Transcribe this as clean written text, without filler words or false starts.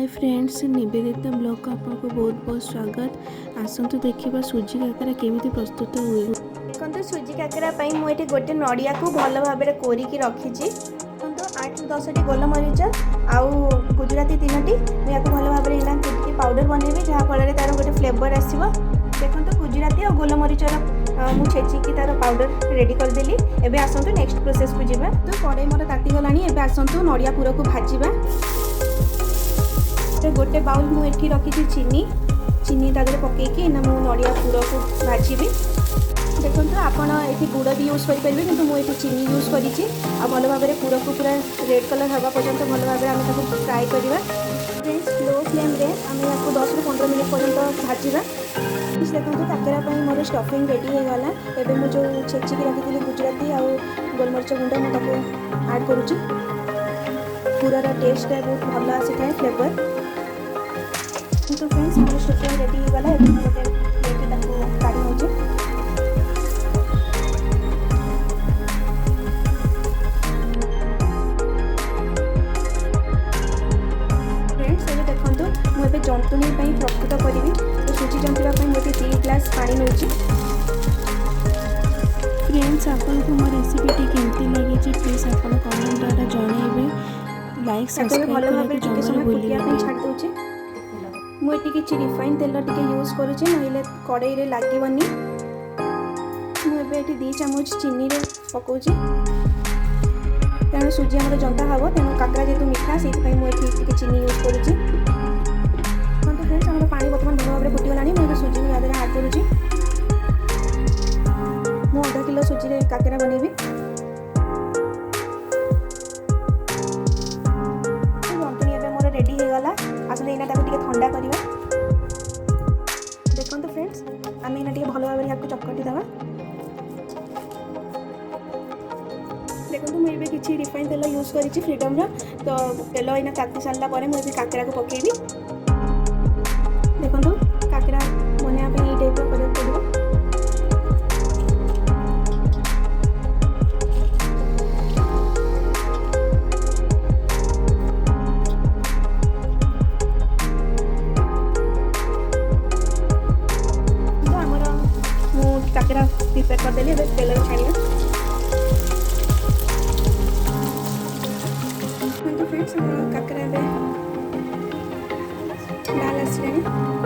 Hi friends, Nivedita blog को आपको बहुत बहुत स्वागत। आसतु देखा सुजी काकरा केमी प्रस्तुत हुए। देखो सुजी काकरा मुझे गोटे नड़िया को भल भाव में कोरिकी रखी। देखो 8-10 गोलमरीच आउ गुजराती 3टी मुझे भल भाव में पाउडर बनैबी जहाँफल तार गोटे फ्लेवर आसो। देखो गुजराती और गोलमरीचर मुझे छेचिकी तार पाउडर रेडी करदेली। एबे आसतु नेक्स्ट प्रोसेस को जीवा। तो कड़ाई मोर तातीगलानी। एबे आसतु नड़िया पूरा को भाजवा। गोटे बाउल मुझे रखी चीनी तादेह पकईकी ना मुझे नड़िया पूरा को भाजबी। देखो आपड़ ये गुड़ भी यूज करेंगे कि मुझे चीनी यूज करी भल भाव में पूरा को पूरा रेड कलर हवा पर्यंत भल भाव में फ्राए करवा। स्लो फ्लेम रे आम या 10-15 मिनट पर्यंत भाजवा। देखो काकरा मोर स्टफिंग रेडी हो गला। एबे मु जो छेचिकी रखी गुजराती आ गोलमरीच गुंड मुझे ऐड करुँची। पूरा टेस्ट बहुत भल आसी था फ्लेवर। तो फ्रेंड्स मोर स्टफिंग रेडी हो गला। एबे गोटे प्लेट काढ़ी नौचे। फ्रेंड्स एबे देखंतु मुझे जंतुणी प्रस्तुत करी। तो सुजी जंतिबा मुझे 2 ग्लास पानी नौची। फ्रेंड्स आपको मो रेसिपी केमती लगी प्लीज आप कमेंट द्वारा जनइबे। लाइक सब्सक्राइब भल भाव करके में जमा भूलिए। छाड़ दूची। मुझे किसी रिफाइन तेल टी यूज करुँचे ना कड़ाई लगनी। मुझे 2 चामच चीनी पकाउची तेणु सुजी आम जंता हम तेणु काकरा जेहतु मीठा से मुझे चीनी यूज करुँची। फ्रेंड्स आम पानी बर्तमान भल भाव में फुटीगला। मुझे सुजी को याद आड करुँची। मु आधा किलो सुजी काकरा बनैबी। रेडी हो गला। आसले एना ताको टिके ठंडा करवा। देखो फ्रेंड्स आम एना टिके भल भाव में आपको चकटी देवा। देखो मुझे किसी रिफाइन तेल यूज करी फ्रीडम तो तेल एना ताती सारा पर मुझे काकरा को पकेबी। देखो काकरा बनवाई ये टाइप कर पड़ो। काकरा प्रिपेयर करदेली। तेल छाड़ा। फ्रेंड्स काकरा लाल आसला।